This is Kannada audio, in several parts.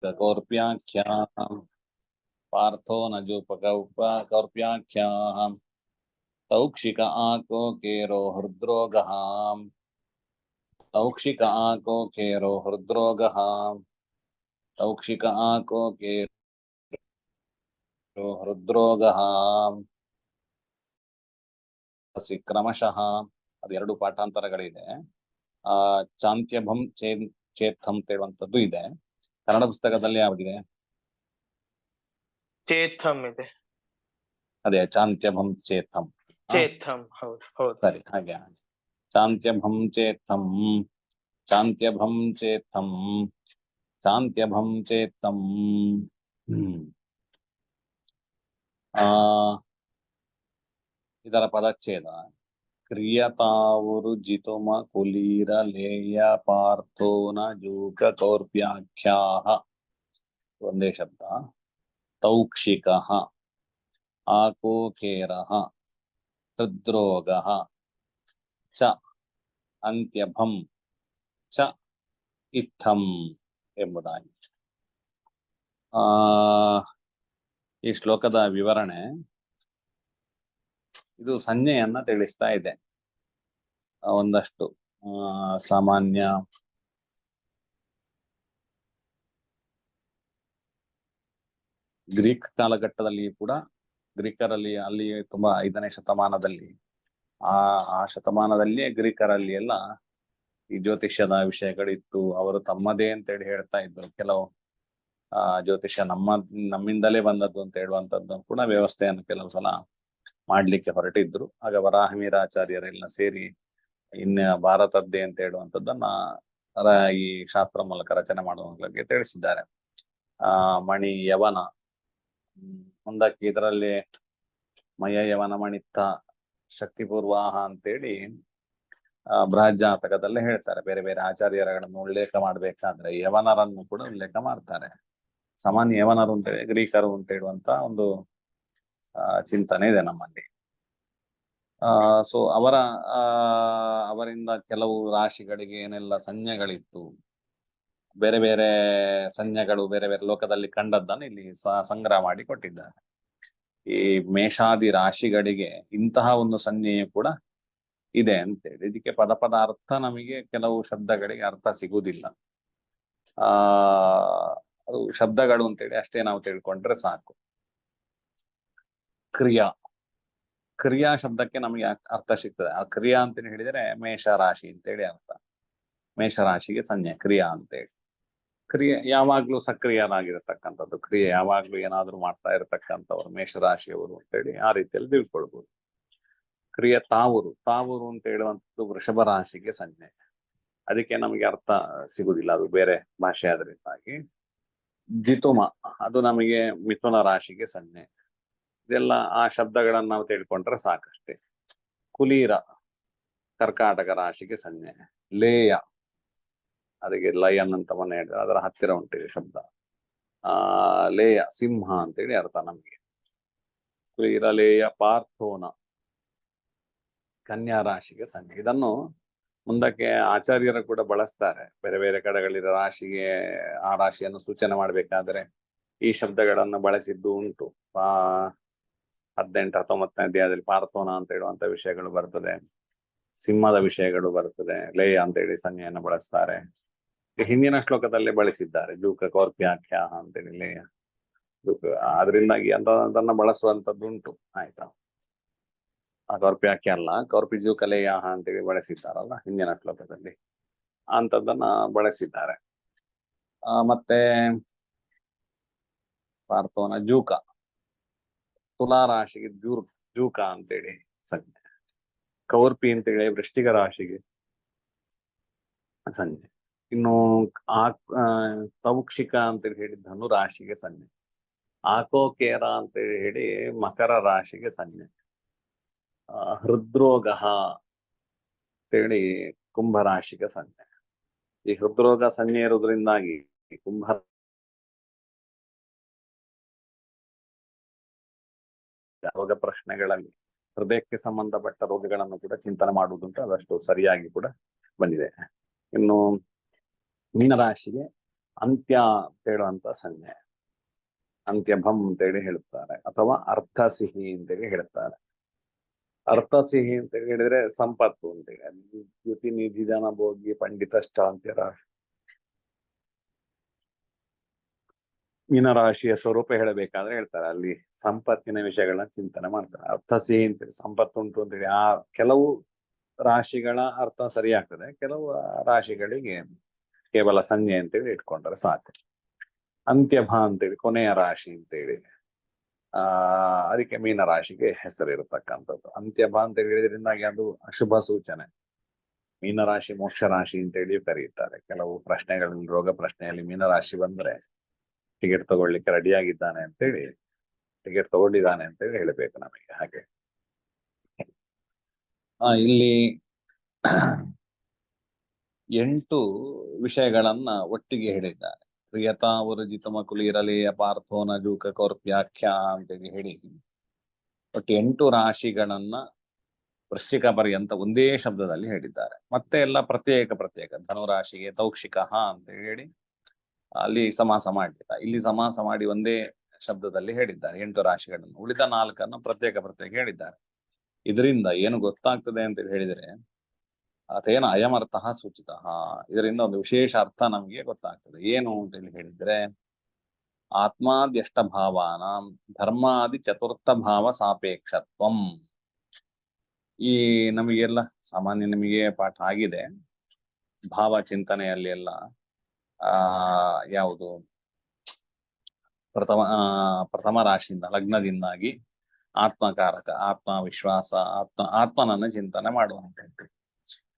कौर्प्याख्याम् पार्थो न जुपकौर्प्याख्याम् तौक्षिक आको केरो हृद्रोगहाम् तौक्षिक आको केरो हृद्रोगहाम् तौक्षिक आको केरो हृद्रोगहाम् क्रमशः ಅದು ಎರಡು ಪಾಠಾಂತರಗಳಿದೆ. ಚಾಂತ್ಯಭಂ ಚೇತ್ಥಂ ಅಂತ ಹೇಳುವಂಥದ್ದು ಇದೆ. ಕನ್ನಡ ಪುಸ್ತಕದಲ್ಲಿ ಯಾವ್ದಿದೆ? ಚೇತಂ ಇದೆ. ಅದೇ ಚಾಂತ್ಯಭಂ ಚೇತ್ಥಂ. ಚೇತಂ, ಹೌದು ಹೌದು. ಸರಿ, ಹಾಗೆ ಚಾಂತ್ಯಭಂ ಚೇತ್ಥಂ ಚಾಂತ್ಯಭಂ ಚೇತ್ಥಂ ಚಾಂತ್ಯಭಂ ಚೇತ್ಥಂ. ಇದರ ಪದಚ್ಛೇದ ಕ್ರಿಯತಾವುರು ಜಿತುಮ ಕುಲೀರ ಲೇಯ ಪಾರ್ಥೋನ ಜೂಕ ಕೌರ್ಪ್ಯಾಖ್ಯಾಹ. ಒಂದೇ ಶಬ್ದ. ತೌಕ್ಷಿಕಃ ಆಕೋಕೇರಃ ಹೃದ್ರೋಗಃ ಚ ಅಂತ್ಯಭಂ ಚ ಇತ್ತಂ ಎಂಬುದಾಗಿ. ಈ ಶ್ಲೋಕದ ವಿವರಣೆ ಇದು ಸಂಜ್ಞೆಯನ್ನ ತಿಳಿಸ್ತಾ ಇದೆ. ಒಂದಷ್ಟು ಸಾಮಾನ್ಯ ಗ್ರೀಕ್ ಕಾಲಘಟ್ಟದಲ್ಲಿ ಕೂಡ ಗ್ರೀಕರಲ್ಲಿ ಅಲ್ಲಿ ತುಂಬಾ 5ನೇ ಶತಮಾನದಲ್ಲಿ ಆ ಶತಮಾನದಲ್ಲಿಯೇ ಗ್ರೀಕರಲ್ಲಿ ಎಲ್ಲ ಈ ಜ್ಯೋತಿಷ್ಯದ ವಿಷಯಗಳಿತ್ತು. ಅವರು ತಮ್ಮದೇ ಅಂತೇಳಿ ಹೇಳ್ತಾ ಇದ್ರು. ಕೆಲವು ಜ್ಯೋತಿಷ್ಯ ನಮ್ಮಿಂದಲೇ ಬಂದದ್ದು ಅಂತ ಹೇಳುವಂಥದ್ದು ಕೂಡ ವ್ಯವಸ್ಥೆಯನ್ನು ಕೆಲವು ಸಲ ಮಾಡ್ಲಿಕ್ಕೆ ಹೊರಟಿದ್ರು. ಆಗ ವರಾಹಮಿರಾಚಾರ್ಯರೆಲ್ಲ ಸೇರಿ ಇನ್ನು ಭಾರತದ್ದೇ ಅಂತ ಹೇಳುವಂಥದ್ದನ್ನ ಈ ಶಾಸ್ತ್ರ ಮೂಲಕ ರಚನೆ ಮಾಡುವ ಬಗ್ಗೆ ತಿಳಿಸಿದ್ದಾರೆ. ಮಣಿ ಯವನ, ಮುಂದಕ್ಕೆ ಇದರಲ್ಲಿ ಮಯ ಯವನ ಮಣಿತ್ತ ಶಕ್ತಿಪೂರ್ವಾಹ ಅಂತೇಳಿ ಬೃಹಜ್ಜಾತಕದಲ್ಲೇ ಹೇಳ್ತಾರೆ. ಬೇರೆ ಬೇರೆ ಆಚಾರ್ಯರುಗಳನ್ನು ಉಲ್ಲೇಖ ಮಾಡ್ಬೇಕಾದ್ರೆ ಯವನರನ್ನು ಕೂಡ ಉಲ್ಲೇಖ ಮಾಡ್ತಾರೆ. ಸಾಮಾನ್ಯ ಯವನರು ಅಂತೇಳಿ ಗ್ರೀಕರು ಅಂತ ಹೇಳುವಂತ ಒಂದು ಚಿಂತನೆ ಇದೆ ನಮ್ಮಲ್ಲಿ. ಸೊ ಅವರಿಂದ ಕೆಲವು ರಾಶಿಗಳಿಗೆ ಏನೆಲ್ಲ ಸಂಜ್ಞೆಗಳಿತ್ತು, ಬೇರೆ ಬೇರೆ ಸಂಜ್ಞೆಗಳು ಬೇರೆ ಬೇರೆ ಲೋಕದಲ್ಲಿ ಕಂಡದ್ದನ್ನು ಇಲ್ಲಿ ಸಂಗ್ರಹ ಮಾಡಿ ಕೊಟ್ಟಿದ್ದಾರೆ. ಈ ಮೇಷಾದಿ ರಾಶಿಗಳಿಗೆ ಇಂತಹ ಒಂದು ಸಂಜ್ಞೆಯು ಕೂಡ ಇದೆ ಅಂತೇಳಿ. ಇದಕ್ಕೆ ಪದ ಅರ್ಥ ನಮಗೆ ಕೆಲವು ಶಬ್ದಗಳಿಗೆ ಅರ್ಥ ಸಿಗುವುದಿಲ್ಲ. ಅದು ಶಬ್ದಗಳು ಅಂತೇಳಿ ಅಷ್ಟೇ ನಾವು ತಿಳ್ಕೊಂಡ್ರೆ ಸಾಕು. ಕ್ರಿಯಾ ಶಬ್ದಕ್ಕೆ ನಮಗೆ ಅರ್ಥ ಸಿಗ್ತದೆ. ಆ ಕ್ರಿಯಾ ಅಂತ ಹೇಳಿದರೆ ಮೇಷರಾಶಿ ಅಂತೇಳಿ ಅರ್ಥ. ಮೇಷರಾಶಿಗೆ ಸಂಜ್ಞೆ ಕ್ರಿಯಾ ಅಂತೇಳಿ. ಕ್ರಿಯೆ ಯಾವಾಗ್ಲೂ ಸಕ್ರಿಯರಾಗಿರತಕ್ಕಂಥದ್ದು, ಕ್ರಿಯೆ ಯಾವಾಗ್ಲೂ ಏನಾದ್ರೂ ಮಾಡ್ತಾ ಇರತಕ್ಕಂಥವ್ರು ಮೇಷರಾಶಿಯವರು ಅಂತೇಳಿ ಆ ರೀತಿಯಲ್ಲಿ ತಿಳ್ಕೊಳ್ಬಹುದು. ಕ್ರಿಯೆ ತಾವೂರು ಅಂತ ಹೇಳುವಂಥದ್ದು ವೃಷಭ ರಾಶಿಗೆ ಸಂಜ್ಞೆ. ಅದಕ್ಕೆ ನಮಗೆ ಅರ್ಥ ಸಿಗುದಿಲ್ಲ, ಅದು ಬೇರೆ ಭಾಷೆ ಆದ್ರಿಂದಾಗಿ. ಜಿತುಮ ಅದು ನಮಗೆ ಮಿಥುನ ರಾಶಿಗೆ ಸಂಜ್ಞೆ. ಇದೆಲ್ಲ ಆ ಶಬ್ದಗಳನ್ನ ನಾವು ತಿಳ್ಕೊಂಡ್ರೆ ಸಾಕಷ್ಟೇ. ಕುಲೀರ ಕರ್ಕಾಟಕ ರಾಶಿಗೆ ಸಂಜ್ಞೆ. ಲೇಯ ಅದಕ್ಕೆ ಲಯನ್ ಅಂತ ಮನೆ ಹೇಳಿದ್ರೆ ಅದರ ಹತ್ತಿರ ಉಂಟಿದೆ ಶಬ್ದ. ಲೇಯ ಸಿಂಹ ಅಂತೇಳಿ ಅರ್ಥ ನಮಗೆ. ಕುಲೀರ ಲೇಯ ಪಾರ್ಥೋನ ಕನ್ಯಾ ರಾಶಿಗೆ ಸಂಜ್ಞೆ. ಇದನ್ನು ಮುಂದಕ್ಕೆ ಆಚಾರ್ಯರು ಕೂಡ ಬಳಸ್ತಾರೆ. ಬೇರೆ ಬೇರೆ ಕಡೆಗಳಿರೋ ರಾಶಿಗೆ ಆ ರಾಶಿಯನ್ನು ಸೂಚನೆ ಮಾಡಬೇಕಾದ್ರೆ ಈ ಶಬ್ದಗಳನ್ನು ಬಳಸಿದ್ದು ಉಂಟು. 18, 19ನೇ ಅಧ್ಯಾಯದಲ್ಲಿ ಪಾರ್ಥೋನ ಅಂತ ಹೇಳುವಂತ ವಿಷಯಗಳು ಬರ್ತದೆ. ಸಿಂಹದ ವಿಷಯಗಳು ಬರ್ತದೆ. ಲೇಯ ಅಂತ ಹೇಳಿ ಸಂಜ್ಞೆಯನ್ನು ಬಳಸ್ತಾರೆ. ಹಿಂದಿನ ಶ್ಲೋಕದಲ್ಲೇ ಬಳಸಿದ್ದಾರೆ. ಜೂಕ ಕೌರ್ಪ್ಯಾಖ್ಯಾ ಅಂತೇಳಿ ಲೇಯ ಜೂಕ. ಆದ್ರಿಂದಾಗಿ ಅದನ್ನ ಬಳಸುವಂತದ್ದು ಉಂಟು. ಆಯ್ತಾ, ಆ ಕೌರ್ಪ್ಯಾಖ್ಯ ಅಲ್ಲ, ಕೌರ್ಪಿ ಜೂಕ ಲೇಯ ಅಂತೇಳಿ ಬಳಸಿದ್ದಾರಲ್ಲ ಹಿಂದಿನ ಶ್ಲೋಕದಲ್ಲಿ, ಅಂತದನ್ನ ಬಳಸಿದ್ದಾರೆ. ಮತ್ತೆ ಪಾರ್ಥೋನ ಜೂಕ ತುಲಾ ರಾಶಿಗೆ ಜೂಕ ಅಂತೇಳಿ ಸಂಜ್ಞೆ. ಕೌರ್ಪಿ ಅಂತೇಳಿ ವೃಶ್ಚಿಕ ರಾಶಿಗೆ ಸಂಜ್ಞೆ. ಇನ್ನು ತೌಕ್ಷಿಕ ಅಂತೇಳಿ ಹೇಳಿ ಧನು ರಾಶಿಗೆ ಸಂಜ್ಞೆ. ಆಕೋಕೇರ ಅಂತೇಳಿ ಹೇಳಿ ಮಕರ ರಾಶಿಗೆ ಸಂಜ್ಞೆ. ಹೃದ್ರೋಗ ಅಂತೇಳಿ ಕುಂಭ ರಾಶಿಗೆ ಸಂಜ್ಞೆ. ಈ ಹೃದ್ರೋಗ ಸಂಜ್ಞೆ ಇರೋದ್ರಿಂದಾಗಿ ಕುಂಭ ರೋಗ ಪ್ರಶ್ನೆಗಳಲ್ಲಿ ಹೃದಯಕ್ಕೆ ಸಂಬಂಧಪಟ್ಟ ರೋಗಗಳನ್ನು ಕೂಡ ಚಿಂತನೆ ಮಾಡುವುದುಂಟು. ಅದಷ್ಟು ಸರಿಯಾಗಿ ಕೂಡ ಬಂದಿದೆ. ಇನ್ನು ಮೀನರಾಶಿಗೆ ಅಂತ್ಯ ಅಂತ ಹೇಳುವಂತ ಸಂಜ್ಞೆ, ಅಂತ್ಯಭಂ ಅಂತೇಳಿ ಹೇಳುತ್ತಾರೆ, ಅಥವಾ ಅರ್ಥ ಸಿಹಿ ಅಂತೇಳಿ ಹೇಳುತ್ತಾರೆ. ಅರ್ಥ ಸಿಹಿ ಅಂತ ಹೇಳಿದ್ರೆ ಸಂಪತ್ತು ಅಂತೇಳಿ, ದ್ಯುತಿ ನಿಧಿ ಧನ ಭೋಗಿ ಪಂಡಿತಶ್ಚ ಅಂತ್ಯರ ಮೀನರಾಶಿಯ ಸ್ವರೂಪ ಹೇಳಬೇಕಾದ್ರೆ ಹೇಳ್ತಾರೆ, ಅಲ್ಲಿ ಸಂಪತ್ತಿನ ವಿಷಯಗಳನ್ನ ಚಿಂತನೆ ಮಾಡ್ತಾರೆ. ಅರ್ಥ ಸಿಹಿ ಅಂತೇಳಿ ಸಂಪತ್ತು ಉಂಟು ಅಂತೇಳಿ ಆ ಕೆಲವು ರಾಶಿಗಳ ಅರ್ಥ ಸರಿಯಾಗ್ತದೆ, ಕೆಲವು ರಾಶಿಗಳಿಗೆ ಕೇವಲ ಸಂಜ್ಞೆ ಅಂತೇಳಿ ಇಟ್ಕೊಂಡ್ರೆ ಸಾಕು. ಅಂತ್ಯಭ ಅಂತೇಳಿ ಕೊನೆಯ ರಾಶಿ ಅಂತೇಳಿ, ಅದಕ್ಕೆ ಮೀನರಾಶಿಗೆ ಹೆಸರಿರತಕ್ಕಂಥದ್ದು. ಅಂತ್ಯಭ ಅಂತ ಹೇಳಿದ್ರಿಂದಾಗಿ ಅದು ಅಶುಭ ಸೂಚನೆ. ಮೀನರಾಶಿ ಮೋಕ್ಷ ರಾಶಿ ಅಂತೇಳಿ ಕರೀತಾರೆ. ಕೆಲವು ಪ್ರಶ್ನೆಗಳಲ್ಲಿ, ರೋಗ ಪ್ರಶ್ನೆಯಲ್ಲಿ ಮೀನರಾಶಿ ಬಂದ್ರೆ ಟಿಕೆಟ್ ತಗೊಳ್ಳಿಕ್ಕೆ ರೆಡಿಯಾಗಿದ್ದಾನೆ ಅಂತೇಳಿ, ಟಿಕೆಟ್ ತಗೊಂಡಿದ್ದಾನೆ ಅಂತೇಳಿ ಹೇಳಬೇಕು ನಮಗೆ. ಹಾಗೆ ಇಲ್ಲಿ 8 ವಿಷಯಗಳನ್ನ ಒಟ್ಟಿಗೆ ಹೇಳಿದ್ದಾರೆ. ಪ್ರಿಯತಾ ಉರಜಿತ ಮಕುಲಿರಲಿ ಅಪಾರ್ಥೋನ ಜೂಕ ಕೌರ್ಪ್ಯಾಖ್ಯ ಅಂತೇಳಿ ಹೇಳಿ ಒಟ್ಟು 8 ರಾಶಿಗಳನ್ನ ವೃಶ್ಚಿಕ ಪರ್ಯಂತ ಒಂದೇ ಶಬ್ದದಲ್ಲಿ ಹೇಳಿದ್ದಾರೆ. ಮತ್ತೆ ಎಲ್ಲ ಪ್ರತ್ಯೇಕ ಪ್ರತ್ಯೇಕ. ಧನುರಾಶಿಗೆ ತೌಕ್ಷಿಕ ಅಂತ ಹೇಳಿ ಅಲ್ಲಿ ಸಮಾಸ ಮಾಡಲಿಲ್ಲ, ಇಲ್ಲಿ ಸಮಾಸ ಮಾಡಿ ಒಂದೇ ಶಬ್ದದಲ್ಲಿ ಹೇಳಿದ್ದಾರೆ 8 ರಾಶಿಗಳನ್ನು. ಉಳಿದ 4 ಪ್ರತ್ಯೇಕ ಪ್ರತ್ಯೇಕ ಹೇಳಿದ್ದಾರೆ. ಇದರಿಂದ ಏನು ಗೊತ್ತಾಗ್ತದೆ ಅಂತ ಹೇಳಿದ್ರೆ, ಅತೇನ ಅಯಮರ್ಥ ಸೂಚಿತ, ಇದರಿಂದ ಒಂದು ವಿಶೇಷ ಅರ್ಥ ನಮಗೆ ಗೊತ್ತಾಗ್ತದೆ. ಏನು ಅಂತೇಳಿ ಹೇಳಿದ್ರೆ, ಆತ್ಮಾದ್ಯಷ್ಟ ಭಾವಾನ ಧರ್ಮಾದಿ ಚತುರ್ಥ ಭಾವ ಸಾಪೇಕ್ಷತ್ವಂ. ಈ ನಮಗೆಲ್ಲ ಸಾಮಾನ್ಯ ನಿಮಗೆ ಪಾಠ ಆಗಿದೆ ಭಾವ ಚಿಂತನೆಯಲ್ಲಿ ಎಲ್ಲ. ಯಾವುದು ಪ್ರಥಮ ರಾಶಿಯಿಂದ ಲಗ್ನದಿಂದಾಗಿ ಆತ್ಮಕಾರಕ, ಆತ್ಮವಿಶ್ವಾಸ, ಆತ್ಮನನ್ನ ಚಿಂತನೆ ಮಾಡುವಂಥದ್ದು.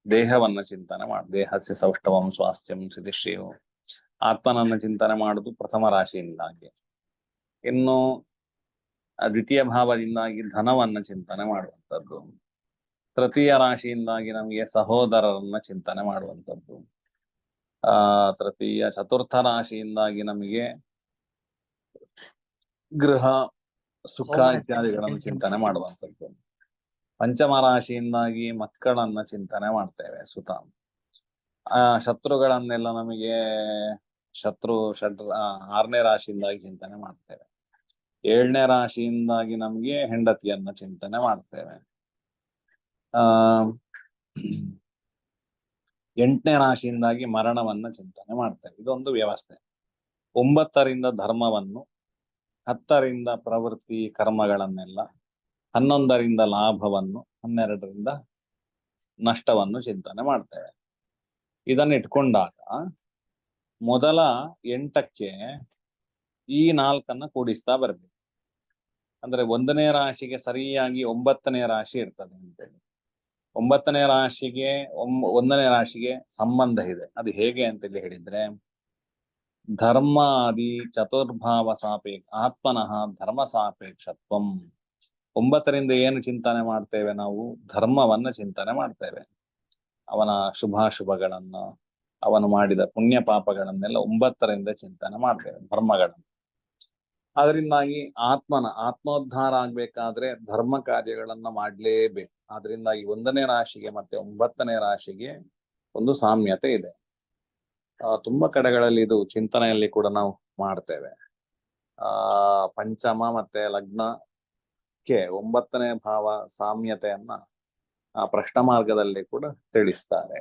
ದೇಹವನ್ನ ಚಿಂತನೆ ದೇಹಸ್ಯ ಸೌಷ್ಠವಂ ಸ್ವಾಸ್ಥ್ಯಂ ಸಿದ್ಧಿಶ್ರೇಯೋ, ಆತ್ಮನನ್ನ ಚಿಂತನೆ ಮಾಡುದು ಪ್ರಥಮ ರಾಶಿಯಿಂದಾಗಿ. ಇನ್ನು ದ್ವಿತೀಯ ಭಾವದಿಂದಾಗಿ ಧನವನ್ನ ಚಿಂತನೆ ಮಾಡುವಂಥದ್ದು. ತೃತೀಯ ರಾಶಿಯಿಂದಾಗಿ ನಮಗೆ ಸಹೋದರರನ್ನ ಚಿಂತನೆ ಮಾಡುವಂಥದ್ದು. ಚತುರ್ಥ ರಾಶಿಯಿಂದಾಗಿ ನಮಗೆ ಗೃಹ ಸುಖ ಇತ್ಯಾದಿಗಳನ್ನು ಚಿಂತನೆ ಮಾಡುವಂಥದ್ದು. ಪಂಚಮ ರಾಶಿಯಿಂದಾಗಿ ಮಕ್ಕಳನ್ನ ಚಿಂತನೆ ಮಾಡ್ತೇವೆ, ಸುತ. ಶತ್ರುಗಳನ್ನೆಲ್ಲ ನಮಗೆ ಆರನೇ ರಾಶಿಯಿಂದಾಗಿ ಚಿಂತನೆ ಮಾಡ್ತೇವೆ. 7ನೇ ರಾಶಿಯಿಂದಾಗಿ ನಮಗೆ ಹೆಂಡತಿಯನ್ನ ಚಿಂತನೆ ಮಾಡ್ತೇವೆ. 8ನೇ ರಾಶಿಯಿಂದಾಗಿ ಮರಣವನ್ನ ಚಿಂತನೆ ಮಾಡ್ತೇವೆ. ಇದೊಂದು ವ್ಯವಸ್ಥೆ. 9ರಿಂದ ಧರ್ಮವನ್ನು, 10ರಿಂದ ಪ್ರವೃತ್ತಿ ಕರ್ಮಗಳನ್ನೆಲ್ಲ, 11ರಿಂದ ಲಾಭವನ್ನು, 12ರಿಂದ ನಷ್ಟವನ್ನು ಚಿಂತನೆ ಮಾಡ್ತೇವೆ. ಇದನ್ನ ಇಟ್ಕೊಂಡಾಗ ಮೊದಲ 8ಕ್ಕೆ ಈ 4 ಕೂಡಿಸ್ತಾ ಬರ್ಬೇಕು. ಅಂದ್ರೆ 1ನೇ ರಾಶಿಗೆ ಸರಿಯಾಗಿ 9ನೇ ರಾಶಿ ಇರ್ತದೆ ಅಂತೇಳಿ. 9ನೇ ರಾಶಿಗೆ 1ನೇ ರಾಶಿಗೆ ಸಂಬಂಧ ಇದೆ. ಅದು ಹೇಗೆ ಅಂತೇಳಿ ಹೇಳಿದ್ರೆ, ಧರ್ಮಾದಿ ಚತುರ್ಭಾವ ಸಾಪೇಕ್ಷ ಆತ್ಮನಃ ಧರ್ಮ ಸಾಪೇಕ್ಷತ್ವಂ. 9ರಿಂದ ಏನು ಚಿಂತನೆ ಮಾಡ್ತೇವೆ ನಾವು? ಧರ್ಮವನ್ನ ಚಿಂತನೆ ಮಾಡ್ತೇವೆ. ಅವನ ಶುಭಾಶುಭಗಳನ್ನ, ಅವನು ಮಾಡಿದ ಪುಣ್ಯ ಪಾಪಗಳನ್ನೆಲ್ಲ 9ರಿಂದ ಚಿಂತನೆ ಮಾಡ್ತೇವೆ, ಧರ್ಮಗಳನ್ನು. ಅದರಿಂದಾಗಿ ಆತ್ಮೋದ್ಧಾರ ಆಗ್ಬೇಕಾದ್ರೆ ಧರ್ಮ ಕಾರ್ಯಗಳನ್ನ ಮಾಡ್ಲೇಬೇಕು. ಆದ್ರಿಂದಾಗಿ 1ನೇ ರಾಶಿಗೆ ಮತ್ತೆ 9ನೇ ರಾಶಿಗೆ ಒಂದು ಸಾಮ್ಯತೆ ಇದೆ. ತುಂಬಾ ಕಡೆಗಳಲ್ಲಿ ಇದು ಚಿಂತನೆಯಲ್ಲಿ ಕೂಡ ನಾವು ಮಾಡ್ತೇವೆ. ಪಂಚಮ ಮತ್ತೆ ಲಗ್ನಕ್ಕೆ 9ನೇ ಭಾವ ಸಾಮ್ಯತೆಯನ್ನ ಪ್ರಶ್ನ ಮಾರ್ಗದಲ್ಲಿ ಕೂಡ ತಿಳಿಸ್ತಾರೆ.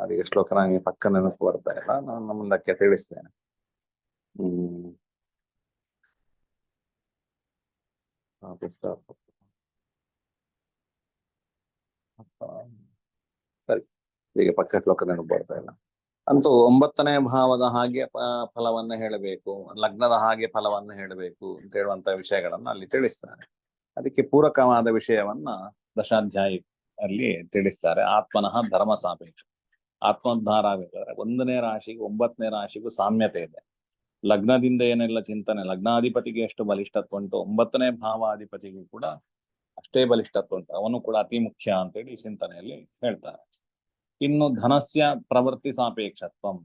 ಅದಕ್ಕೆ ಶ್ಲೋಕ ನನಗೆ ಪಕ್ಕ ನೆನಪು ಬರ್ತಾ ಇಲ್ಲ, ನಾನು ಮುಂದಕ್ಕೆ ತಿಳಿಸ್ತೇನೆ. ಸರಿ, ಈಗ ಪಕ್ಕ ಶ್ಲೋಕ ನೆನಪು ಬರ್ತಾ ಇಲ್ಲ. ಅಂತೂ 9ನೇ ಭಾವದ ಹಾಗೆ ಫಲವನ್ನ ಹೇಳಬೇಕು, ಲಗ್ನದ ಹಾಗೆ ಫಲವನ್ನ ಹೇಳಬೇಕು ಅಂತ ಹೇಳುವಂತ ವಿಷಯಗಳನ್ನ ಅಲ್ಲಿ ತಿಳಿಸ್ತಾರೆ. ಅದಕ್ಕೆ ಪೂರಕವಾದ ವಿಷಯವನ್ನ ದಶಾಧ್ಯಾಯ ಅಲ್ಲಿ ತಿಳಿಸ್ತಾರೆ. ಆತ್ಮನಃ ಧರ್ಮ ಸಾಪೇಕ್ಷ. ಆತ್ಮೋದ್ಧಾರ ಆಗಬೇಕಾದ್ರೆ 1ನೇ ರಾಶಿಗೂ 9ನೇ ರಾಶಿಗೂ ಸಾಮ್ಯತೆ ಇದೆ. ಲಗ್ನದಿಂದ ಏನೆಲ್ಲ ಚಿಂತನೆ, ಲಗ್ನಾಧಿಪತಿಗೆ ಎಷ್ಟು ಬಲಿಷ್ಠತ್ವ ಉಂಟು, 9ನೇ ಭಾವಾಧಿಪತಿಗೂ ಕೂಡ ಅಷ್ಟೇ ಬಲಿಷ್ಠತ್ವ ಉಂಟು. ಅವನು ಕೂಡ ಅತಿ ಮುಖ್ಯ ಅಂತೇಳಿ ಈ ಚಿಂತನೆಯಲ್ಲಿ ಹೇಳ್ತಾರೆ. ಇನ್ನು ಧನಸ್ಯ ಪ್ರವೃತ್ತಿ ಸಾಪೇಕ್ಷತ್ವಂ,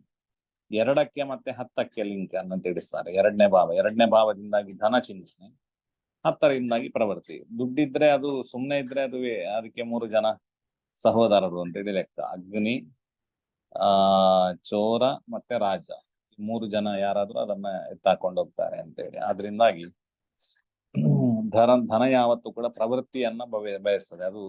2ಕ್ಕೆ ಮತ್ತೆ 10ಕ್ಕೆ ಲಿಂಕ್ ಅನ್ನು ತಿಳಿಸ್ತಾರೆ. 2ನೇ ಭಾವದಿಂದಾಗಿ ಧನ ಚಿಂತನೆ, 10ರಿಂದಾಗಿ ಪ್ರವೃತ್ತಿ. ದುಡ್ಡಿದ್ರೆ ಅದು ಸುಮ್ಮನೆ ಇದ್ರೆ ಅದುವೇ, ಅದಕ್ಕೆ 3 ಜನ ಸಹೋದರರು ಅಂತೇಳಿ ಲೆಕ್ಕ. ಅಗ್ನಿ, ಚೋರ ಮತ್ತೆ ರಾಜ, 3 ಜನ ಯಾರಾದ್ರೂ ಅದನ್ನ ಎತ್ತಾಕೊಂಡು ಹೋಗ್ತಾರೆ ಅಂತೇಳಿ. ಆದ್ರಿಂದಾಗಿ ಧನ ಯಾವತ್ತೂ ಕೂಡ ಪ್ರವೃತ್ತಿಯನ್ನ ಬಯಸ್ತದೆ. ಅದು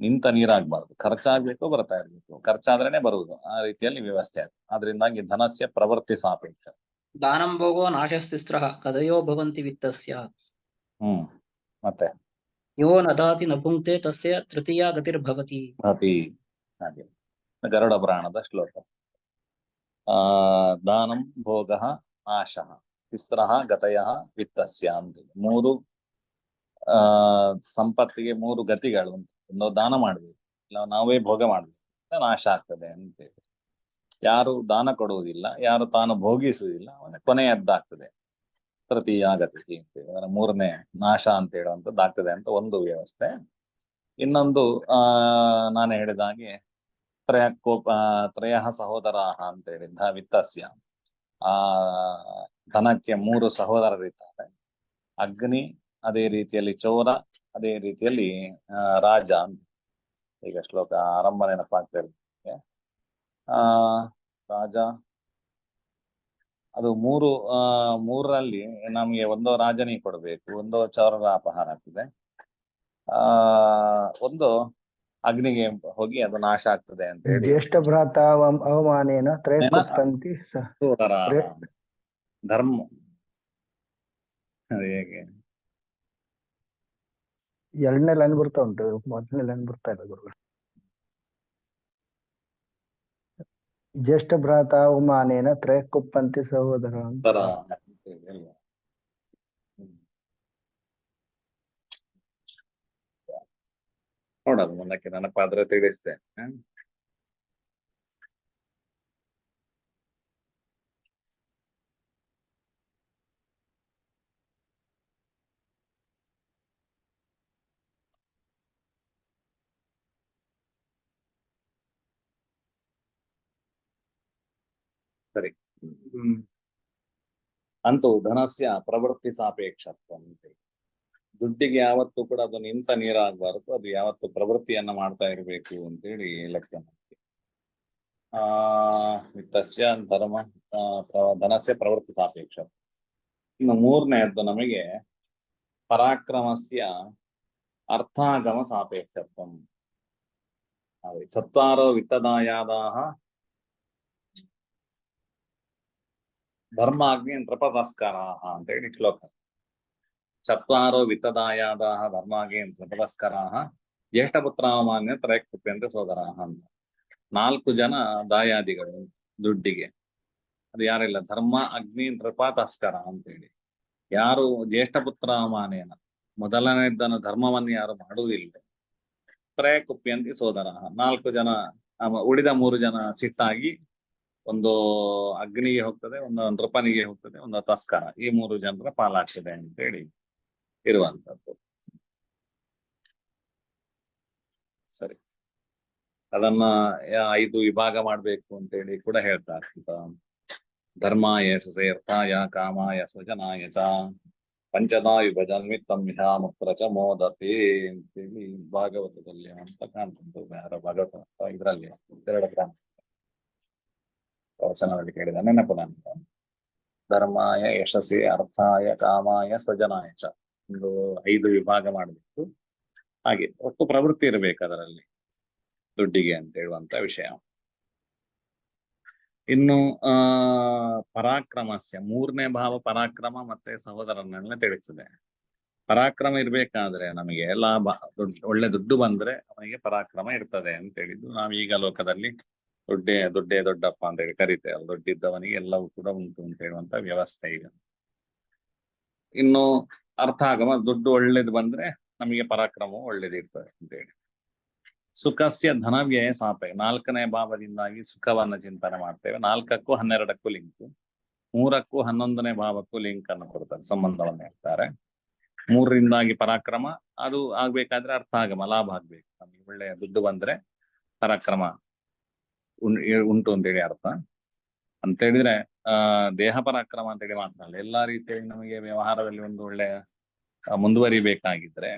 ನಿಂತ ನೀರಾಗ್ಬಾರ್ದು, ಖರ್ಚಾಗ್ಬೇಕು, ಬರ್ತಾ ಇರ್ಬೇಕು, ಖರ್ಚಾದ್ರೇನೆ ಬರುವುದು, ಆ ರೀತಿಯಲ್ಲಿ ವ್ಯವಸ್ಥೆ ಅದು. ಆದ್ರಿಂದಾಗಿ ಧನಸ್ಯ ಪ್ರವೃತ್ತಿ ಸಾಪೇಕ್ಷ. दानं भोगो नाशस्तिस्रः कदयो भवन्ति वित्तस्य ಮತ್ತೆ यो न दाति न पुङ्क्ते तस्य तृतीया गतिर्भवति ಅತಿ ಹಾಗೆ ಗರುಡ ಪುರಾಣದ ಶ್ಲೋಕ. ದಾನಂ ಭೋಗ ನಾಶಃ ತಿಸ್ರಃ ಗತಯಃ ವಿತ್ತಸ್ಯ ಅಂತ. 3 ಸಂಪತ್ತಿಗೆ 3 ಗತಿಗಳು ಉಂಟು. ಒಂದು ದಾನ ಮಾಡ್ಬೇಕು, ಇಲ್ಲ ನಾವೇ ಭೋಗ ಮಾಡ್ಬೇಕು, ನಾಶ ಆಗ್ತದೆ ಅಂತೇಳಿ. ಯಾರು ದಾನ ಕೊಡುವುದಿಲ್ಲ, ಯಾರು ತಾನು ಭೋಗಿಸುವುದಿಲ್ಲ, ಅವನ ಕೊನೆಯದ್ದಾಗ್ತದೆ ತೃತೀಯ ಗತಿ ಅಂತೇಳಿ. ಅದರ 3ನೇ ನಾಶ ಅಂತ ಹೇಳುವಂಥದ್ದಾಗ್ತದೆ ಅಂತ ಒಂದು ವ್ಯವಸ್ಥೆ. ಇನ್ನೊಂದು ನಾನು ಹೇಳಿದ ಹಾಗೆ ತ್ರಯ ಸಹೋದರಾಹ ಅಂತ ಹೇಳಿದ್ದ ವಿತ್ತಸ್ಯ. ಆ ಧನಕ್ಕೆ 3 ಸಹೋದರರಿದ್ದಾರೆ. ಅಗ್ನಿ, ಅದೇ ರೀತಿಯಲ್ಲಿ ಚೌರ, ಅದೇ ರೀತಿಯಲ್ಲಿ ರಾಜ ಅಂತ. ಈಗ ಶ್ಲೋಕ ಆರಂಭ ನೆನಪಾಗ್ತಾ ಇರ್ತದೆ. ರಾಜ ಅದು 3ರಲ್ಲಿ ನಮ್ಗೆ ಒಂದು ರಾಜನಿಗೆ ಕೊಡ್ಬೇಕು, ಒಂದು ಚೌರರ ಅಪಹಾರ ಆಗ್ತದೆ, ಒಂದು ಅಗ್ನಿಗೆ ಹೋಗಿ ಅದು ನಾಶ ಆಗ್ತದೆ ಅಂತ ಹೇಳಿ. ಜ್ಯೇಷ್ಠ ಭ್ರಾತ ಅವಮಾನೇನ ತ್ರಯಕುಪ್ತಂತಿ ಧರ್ಮ ಅದು ಹೇಗೆ 2ನೇ ಲೈನ್ ಬರ್ತಾ ಉಂಟು, 1ನೇ ಲೈನ್ ಬರ್ತಾ ಇಲ್ಲ ಗುರುಗಳು. ಜ್ಯೇಷ್ಠ ಭ್ರಾತ ಅವಮಾನೇನ ತ್ರಯಕುಪ್ಪಂತಿ ಸಹೋದರ ಅಂತ. ನೋಡೋದು ಮುಂದಕ್ಕೆ ನೆನಪಾದ್ರೆ ತಿಳಿಸ್ತೆ. ಸರಿ. ಅಂತೂ ಧನಸ್ಯ ಪ್ರವೃತ್ತಿ ಸಾಪೇಕ್ಷತ್ವ ಅಂತೇಳಿ. ದುಡ್ಡಿಗೆ ಯಾವತ್ತೂ ಕೂಡ ಅದು ನಿಂತ ನೀರಾಗಬಾರದು, ಅದು ಯಾವತ್ತು ಪ್ರವೃತ್ತಿಯನ್ನ ಮಾಡ್ತಾ ಇರಬೇಕು ಅಂತೇಳಿ ಲೆಕ್ಕ. ವಿತ್ತಸ್ಯ ಧನಸ್ಯ ಪ್ರವೃತ್ತಿ ಸಾಪೇಕ್ಷ. ಇನ್ನು 3ನೇದ್ದು ನಮಗೆ ಪರಾಕ್ರಮಸ್ಯ ಅರ್ಥಾಗಮ ಸಾಪೇಕ್ಷತ್ವ. ಚತ್ವಾರೋ ವಿತ್ತದಾಯಾದಾಹ ಧರ್ಮಾಗ್ನಿ ನೃಪತಸ್ಕರಾಹ ಅಂತೇಳಿ ಶ್ಲೋಕ. ಚತ್ವಾರೋ ವಿತ್ತದಾಯಾದಾಹ ಧರ್ಮಾಗ್ನಿ ನೃಪತಸ್ಕರಾಹ ಜ್ಯೇಷ್ಠಪುತ್ರಾಮಾನ್ಯ ತ್ರಯಕುಪ್ಯಂತೆ ಸೋದರಾಹ ಅಂತ. 4 ಜನ ದಾಯಾದಿಗಳು ದುಡ್ಡಿಗೆ. ಅದು ಯಾರಿಲ್ಲ, ಧರ್ಮ, ಅಗ್ನಿ, ನೃಪ, ತಸ್ಕರ ಅಂತೇಳಿ. ಯಾರು ಜ್ಯೇಷ್ಠಪುತ್ರಾಮಾನೇನ ಮೊದಲನೇದ್ದನ್ನು ಧರ್ಮವನ್ನು ಯಾರು ಮಾಡುವುದಿಲ್ಲ, ತ್ರಯಕುಪ್ಯಂತಿ ಸೋದರ 4 ಜನ, ಉಳಿದ 3 ಜನ ಸಿಟ್ಟಾಗಿ ಒಂದು ಅಗ್ನಿಗೆ ಹೋಗ್ತದೆ, ಒಂದು ನೃಪನಿಗೆ ಹೋಗ್ತದೆ, ಒಂದು ತಸ್ಕರ, ಈ 3 ಜನರ ಪಾಲಾಗ್ತದೆ ಅಂತೇಳಿ ಇರುವಂತದ್ದು. ಸರಿ, ಅದನ್ನ 5 ವಿಭಾಗ ಮಾಡ್ಬೇಕು ಅಂತೇಳಿ ಕೂಡ ಹೇಳ್ತಾರೆ. ಧರ್ಮಾಯ ಸೇರ್ಥಾಯ ಕಾಮಾಯ ಸ್ವಜನಾಯ ಚ ಪಂಚದಾ ವಿಭಜನ್ವಿತ್ತಂ ಮಿಥಾಮುತ್ರ ಚ ಮೋದತೆ ಅಂತೇಳಿ ಭಾಗವತದಲ್ಲಿ ಅಂತ ಕಾಣ್ತಂತು. ಯಾರ ಭಾಗವತ ಇದ್ರಲ್ಲಿ 2 ವಚನದಲ್ಲಿ ಕೇಳಿದ ನೆನಪುನ ಅಂತ. ಧರ್ಮಾಯ ಯಶಸ್ಸಿ ಅರ್ಥಾಯ ಕಾಮಾಯ ಸ್ವಜನಾಯ ಚ, ಒಂದು 5 ವಿಭಾಗ ಮಾಡಬೇಕು. ಹಾಗೆ ಒಟ್ಟು ಪ್ರವೃತ್ತಿ ಇರಬೇಕು ಅದರಲ್ಲಿ ದುಡ್ಡಿಗೆ ಅಂತ ಹೇಳುವಂತ ವಿಷಯ. ಇನ್ನು ಪರಾಕ್ರಮಸ್ಯ 3ನೇ ಭಾವ ಪರಾಕ್ರಮ ಮತ್ತೆ ಸಹೋದರನನ್ನ ತಿಳಿಸ್ತದೆ. ಪರಾಕ್ರಮ ಇರ್ಬೇಕಾದ್ರೆ ನಮಗೆ ಲಾಭ, ಒಳ್ಳೆ ದುಡ್ಡು ಬಂದ್ರೆ ಅವನಿಗೆ ಪರಾಕ್ರಮ ಇರ್ತದೆ ಅಂತ ಹೇಳಿದ್ದು ನಾವೀಗ ಲೋಕದಲ್ಲಿ ದುಡ್ಡೇ ದೊಡ್ಡಪ್ಪ ಅಂತ ಹೇಳಿ ಕರಿತೇವೆ. ದುಡ್ಡಿದ್ದವನಿಗೆ ಎಲ್ಲವೂ ಕೂಡ ಉಂಟು ಅಂತ ಹೇಳುವಂತ ವ್ಯವಸ್ಥೆ ಈಗ. ಇನ್ನು ಅರ್ಥಾಗಮ, ದುಡ್ಡು ಒಳ್ಳೇದು ಬಂದ್ರೆ ನಮಗೆ ಪರಾಕ್ರಮವು ಒಳ್ಳೇದಿರ್ತದೆ ಅಂತೇಳಿ. ಸುಖಸ್ಯ ಧನವ್ಯಯ ಸಾಪೆ, 4ನೇ ಭಾವದಿಂದಾಗಿ ಸುಖವನ್ನ ಚಿಂತನೆ ಮಾಡ್ತೇವೆ. 4ಕ್ಕೂ 12ಕ್ಕೂ ಲಿಂಕ್, 3ಕ್ಕೂ 11ನೇ ಭಾವಕ್ಕೂ ಲಿಂಕ್ ಅನ್ನು ಕೊಡ್ತಾರೆ, ಸಂಬಂಧವನ್ನು ಹೇಳ್ತಾರೆ. 3ರಿಂದಾಗಿ ಪರಾಕ್ರಮ, ಅದು ಆಗ್ಬೇಕಾದ್ರೆ ಅರ್ಥಾಗಮ, ಲಾಭ ಆಗ್ಬೇಕು. ನಮಗೆ ಒಳ್ಳೆಯ ದುಡ್ಡು ಬಂದ್ರೆ ಪರಾಕ್ರಮ ಉಂಟು ಅಂತೇಳಿ ಅರ್ಥ. ಅಂತ ಹೇಳಿದ್ರೆ ದೇಹ ಪರಾಕ್ರಮ ಅಂತೇಳಿ ಮಾತ್ರ ಅಲ್ಲ, ಎಲ್ಲಾ ರೀತಿಯಲ್ಲಿ ನಮಗೆ ವ್ಯವಹಾರದಲ್ಲಿ ಒಂದು ಒಳ್ಳೆಯ ಮುಂದುವರಿಬೇಕಾಗಿದ್ರೆ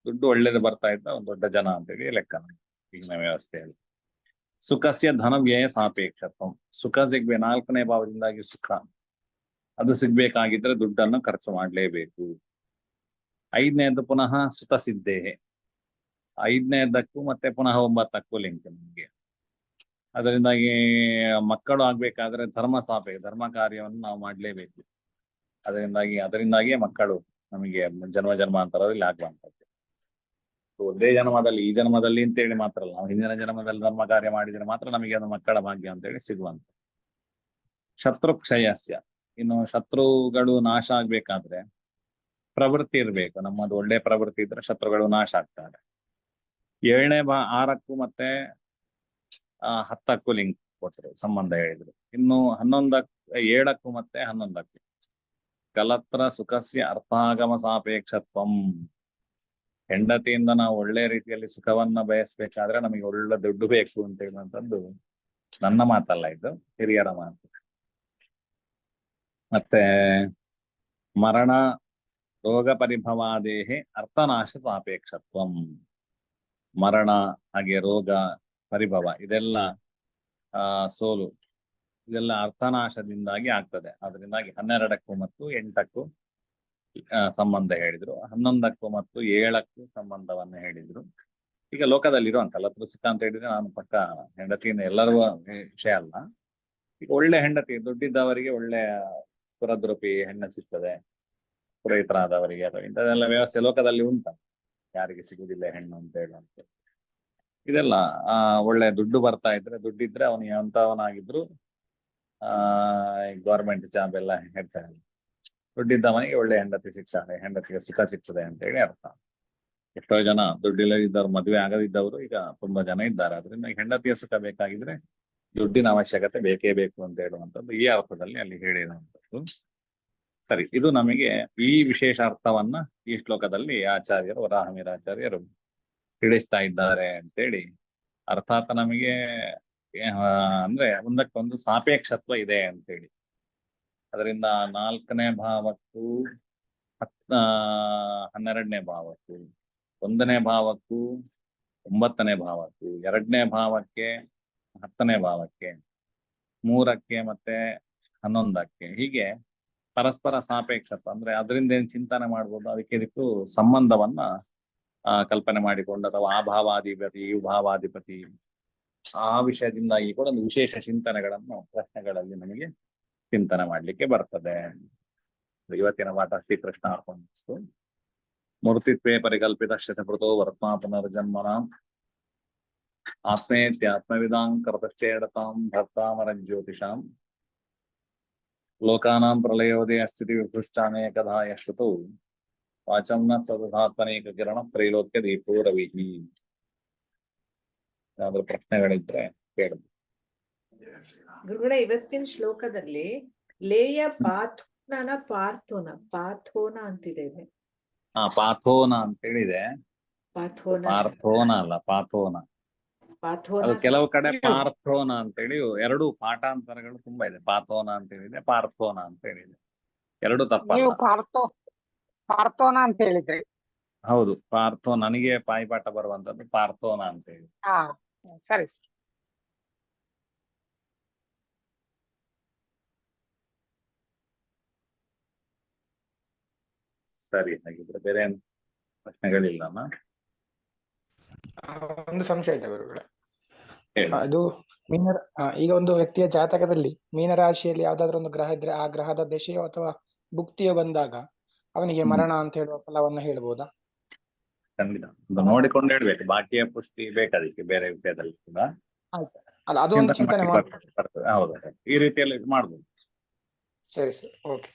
ದುಡ್ಡು ಒಳ್ಳೇದು ಬರ್ತಾ ಇದ್ದ ಒಂದು ದೊಡ್ಡ ಜನ ಅಂತೇಳಿ ಲೆಕ್ಕ ಈಗಿನ ವ್ಯವಸ್ಥೆಯಲ್ಲಿ. ಸುಖಸ್ಯ ಧನ ವ್ಯಯ ಸಾಪೇಕ್ಷತ್ವ. ಸುಖ ಸಿಗ್ಬೇಕು, 4ನೇ ಭಾವದಿಂದಾಗಿ ಸುಖ ಅದು ಸಿಗ್ಬೇಕಾಗಿದ್ರೆ ದುಡ್ಡನ್ನು ಖರ್ಚು ಮಾಡಲೇಬೇಕು. 5ನೇದ್ದು ಪುನಃ ಸುತ ಸಿದ್ಧೇ, 5ನೇದಕ್ಕೂ ಮತ್ತೆ ಪುನಃ 9ಕ್ಕೂ ಲಿಂಕ್ ನಮಗೆ. ಅದರಿಂದಾಗಿ ಮಕ್ಕಳು ಆಗ್ಬೇಕಾದ್ರೆ ಧರ್ಮ ಕಾರ್ಯವನ್ನು ನಾವು ಮಾಡಲೇಬೇಕು. ಅದರಿಂದಾಗಿಯೇ ಮಕ್ಕಳು ನಮಗೆ ಜನ್ಮಾಂತರದಲ್ಲಿ ಆಗುವಂಥದ್ದು. ಒಂದೇ ಜನ್ಮದಲ್ಲಿ, ಈ ಜನ್ಮದಲ್ಲಿ ಅಂತೇಳಿ ಮಾತ್ರ ಅಲ್ಲ, ನಾವು ಹಿಂದಿನ ಜನ್ಮದಲ್ಲಿ ಧರ್ಮ ಕಾರ್ಯ ಮಾಡಿದ್ರೆ ಮಾತ್ರ ನಮಗೆ ಅದು ಮಕ್ಕಳ ಭಾಗ್ಯ ಅಂತೇಳಿ ಸಿಗುವಂತ. ಶತ್ರು ಕ್ಷಯಸ್ಯ, ಇನ್ನು ಶತ್ರುಗಳು ನಾಶ ಆಗ್ಬೇಕಾದ್ರೆ ಪ್ರವೃತ್ತಿ ಇರ್ಬೇಕು. ನಮ್ಮದು ಒಳ್ಳೆ ಪ್ರವೃತ್ತಿ ಇದ್ರೆ ಶತ್ರುಗಳು ನಾಶ ಆಗ್ತಾರೆ. 6ಕ್ಕೂ ಮತ್ತೆ 10ಕ್ಕೂ ಲಿಂಕ್ ಕೊಟ್ಟರು, ಸಂಬಂಧ ಹೇಳಿದ್ರು. ಇನ್ನು 7ಕ್ಕೂ ಮತ್ತೆ 11ಕ್ಕೂ ಕಲತ್ರ ಸುಖಸ್ಯ ಅರ್ಥಾಗಮ ಸಾಪೇಕ್ಷತ್ವಂ. ಹೆಂಡತಿಯಿಂದ ನಾವು ಒಳ್ಳೆ ರೀತಿಯಲ್ಲಿ ಸುಖವನ್ನ ಬಯಸ್ಬೇಕಾದ್ರೆ ನಮಗೆ ಒಳ್ಳೆ ದುಡ್ಡು ಬೇಕು ಅಂತ ಹೇಳುವಂಥದ್ದು ನನ್ನ ಮಾತಲ್ಲ, ಇದು ಹಿರಿಯರ ಮಾತು. ಮತ್ತೆ ಮರಣ ರೋಗ ಪರಿಭವಾದೇಹೆ ಅರ್ಥನಾಶ ಸಾಪೇಕ್ಷತ್ವಂ. ಮರಣ ಹಾಗೆ ರೋಗ ಪರಿಭವ ಇದೆಲ್ಲ ಸೋಲು ಇದೆಲ್ಲ ಅರ್ಥನಾಶದಿಂದಾಗಿ ಆಗ್ತದೆ. ಅದರಿಂದಾಗಿ 12ಕ್ಕೂ ಮತ್ತು 8ಕ್ಕೂ ಸಂಬಂಧ ಹೇಳಿದ್ರು, 11ಕ್ಕೂ ಮತ್ತು 7ಕ್ಕೂ ಸಂಬಂಧವನ್ನ ಹೇಳಿದ್ರು. ಈಗ ಲೋಕದಲ್ಲಿರುವಂತ ಕಲತ್ರ ಸುಖ ಅಂತ ಹೇಳಿದ್ರೆ ನಾನು ಪಕ್ಕ ಹೆಂಡತಿಯಿಂದ ಎಲ್ಲರೂ ವಿಷಯ ಅಲ್ಲ. ಈಗ ಒಳ್ಳೆ ಹೆಂಡತಿ, ದುಡ್ಡಿದ್ದವರಿಗೆ ಒಳ್ಳೆ ಪುರದ್ರೂಪಿ ಹೆಣ್ಣು ಸಿಗ್ತದೆ, ಪುರೋಹಿತರಾದವರಿಗೆ ಅಥವಾ ಇಂಥದೆಲ್ಲ ವ್ಯವಸ್ಥೆ ಲೋಕದಲ್ಲಿ ಉಂಟ. ಯಾರಿಗೆ ಸಿಗುದಿಲ್ಲ ಹೆಣ್ಣು ಅಂತ ಹೇಳುವಂತ ಇದೆಲ್ಲ ಒಳ್ಳೆ ದುಡ್ಡು ಬರ್ತಾ ಇದ್ರೆ, ದುಡ್ಡಿದ್ರೆ ಅವನಿಗೆ ಅಂತವನಾಗಿದ್ರು ಗೌರ್ಮೆಂಟ್ ಜಾಬ್ ಎಲ್ಲ ಹೇಳ್ತಾರೆ. ದುಡ್ಡಿದ್ದವನಿಗೆ ಒಳ್ಳೆ ಹೆಂಡತಿಗೆ ಸುಖ ಸಿಗ್ತದೆ ಅಂತ ಹೇಳಿ ಅರ್ಥ. ಎಷ್ಟೋ ಜನ ದುಡ್ಡಿಲ್ಲದಿದ್ದವ್ರು, ಮದುವೆ ಆಗದಿದ್ದವರು ಈಗ ತುಂಬಾ ಜನ ಇದ್ದಾರೆ. ಅದರಿಂದ ಹೆಂಡತಿಯ ಸುಖ ಬೇಕಾಗಿದ್ರೆ ದುಡ್ಡಿನ ಅವಶ್ಯಕತೆ ಬೇಕೇ ಬೇಕು ಅಂತ ಹೇಳುವಂಥದ್ದು ಈ ಅರ್ಥದಲ್ಲಿ ಅಲ್ಲಿ ಹೇಳಿರುವಂಥದ್ದು. ಸರಿ, ಇದು ನಮಗೆ ಈ ವಿಶೇಷ ಅರ್ಥವನ್ನ ಈ ಶ್ಲೋಕದಲ್ಲಿ ಆಚಾರ್ಯರು, ವರಾಹಮಿರಾಚಾರ್ಯರು ತಿಳಿಸ್ತಾ ಇದ್ದಾರೆ ಅಂತೇಳಿ. ಅರ್ಥಾತ್ ನಮಗೆ ಅಂದ್ರೆ ಒಂದಕ್ಕೊಂದು ಸಾಪೇಕ್ಷತ್ವ ಇದೆ ಅಂತೇಳಿ. ಅದರಿಂದ 4ನೇ ಭಾವಕ್ಕೂ 12ನೇ ಭಾವಕ್ಕೂ, 1ನೇ ಭಾವಕ್ಕೂ 9ನೇ ಭಾವಕ್ಕೂ, 2ನೇ ಭಾವಕ್ಕೆ 10ನೇ ಭಾವಕ್ಕೆ, 3ಕ್ಕೆ ಮತ್ತೆ 11ಕ್ಕೆ, ಹೀಗೆ ಪರಸ್ಪರ ಸಾಪೇಕ್ಷತ್ವ ಅಂದ್ರೆ ಅದರಿಂದ ಏನ್ ಚಿಂತನೆ ಮಾಡ್ಬೋದು, ಇದಕ್ಕೂ ಸಂಬಂಧವನ್ನ ಕಲ್ಪನೆ ಮಾಡಿಕೊಂಡು, ಅಥವಾ ಆ ಭಾವಾಧಿಪತಿ ಈ ಭಾವಾಧಿಪತಿ ಆ ವಿಷಯದಿಂದಾಗಿ ಕೂಡ ಒಂದು ವಿಶೇಷ ಚಿಂತನೆಗಳನ್ನು ಪ್ರಶ್ನೆಗಳಲ್ಲಿ ನಮಗೆ ಚಿಂತನೆ ಮಾಡ್ಲಿಕ್ಕೆ ಬರ್ತದೆ. ಇವತ್ತಿನ ಪಾಠ ಶ್ರೀಕೃಷ್ಣ ಅರ್ಪಣಿಸ್ತು. ಮೂರ್ತಿತ್ವೇ ಪರಿಕಲ್ಪಿತ ಶತಪೃತೋ ವರ್ತ್ಮಾ ಪುನರ್ಜನ್ಮನ ಆತ್ಮೇತ್ಯಾತ್ಮವಿದಾಂ ಕರ್ತಶ್ಚೇಡತಾಂ ಭರ್ತಾಮರಜ್ಯೋತಿಷಾಂ ಲೋಕಾನಾಂ ಪ್ರಲಯೋದಯ ಸ್ಥಿತಿ ವಿಭೃಷ್ಟಾನೇಕದಾ ಯಶ್ರುತೌ ವಾಚಂ ನ ಸದಧಾತ್ಮನೇಕ ಕಿರಣ ತ್ರೈಲೋಕ್ಯ ದೀಪೋ ರವಿಹಿ. ಏನಾದ್ರೂ ಪ್ರಶ್ನೆಗಳಿದ್ರೆ ಕೇಳಿದ್ರು. ಗುರುಗಳ ಇವತ್ತಿನ ಶ್ಲೋಕದಲ್ಲಿ ಲೇಯ ಪಾರ್ಥೋನ ಅಂತಿದೆ. ಪಾಥೋನ ಅಂತ ಹೇಳಿದೆ. ಪಾರ್ಥೋನ ಅಲ್ಲ, ಪಾಥೋನ. ಅದು ಕೆಲವು ಕಡೆ ಪಾರ್ಥೋನ ಅಂತ ಹೇಳಿ 2 ಪಾಠಾಂತರಗಳು ತುಂಬಾ ಇದೆ. ಪಾಥೋನ ಅಂತ ಹೇಳಿದೆ, ಪಾರ್ಥೋನ ಅಂತ ಹೇಳಿದೆ, 2 ತಪ್ಪಲ್ಲ. ಪಾರ್ಥೋನ ಅಂತ ಹೇಳಿದ್ರಿ. ಹೌದು, ಪಾರ್ಥೋ, ನನಗೆ ಪಾಯಿಪಾಠ ಬರುವಂತದ್ದು ಪಾರ್ಥೋನ ಅಂತ ಹೇಳಿ. ಸರಿ. ಸರಿ, ಹಾಗಿದ್ರೆ ಬೇರೆ ಪ್ರಶ್ನೆಗಳಿಲ್ಲ. ಒಂದು ಸಂಶಯ ಇದೆ ಗುರುಗಳೇ. ಹೇಳಿ. ಅದು ಈಗ ಒಂದು ವ್ಯಕ್ತಿಯ ಜಾತಕದಲ್ಲಿ ಮೀನರಾಶಿಯಲ್ಲಿ ಯಾವ್ದಾದ್ರು ಒಂದು ಗ್ರಹ ಇದ್ರೆ ಆ ಗ್ರಹದ ದಶೆಯೋ ಅಥವಾ ಭುಕ್ತಿಯೋ ಬಂದಾಗ ಅವನಿಗೆ ಮರಣ ಅಂತ ಹೇಳುವ ಫಲವನ್ನ ಹೇಳ್ಬೋದಾ? ಖಂಡಿತ ನೋಡಿಕೊಂಡು ಹೇಳ್ಬೇಕು. ಬಾಕಿಯ ಪುಷ್ಟಿ ಬೇಕಾದಕ್ಕೆ ಬೇರೆ ವಿಷಯದಲ್ಲಿ ಕೂಡ ಅಲ್ಲ, ಅದು ಒಂದು ಚಿಂತನೆ ಬರ್ತದೆ. ಹೌದು, ಈ ರೀತಿಯಲ್ಲಿ ಮಾಡ್ಬೋದು. ಸರಿ ಸರಿ, ಓಕೆ.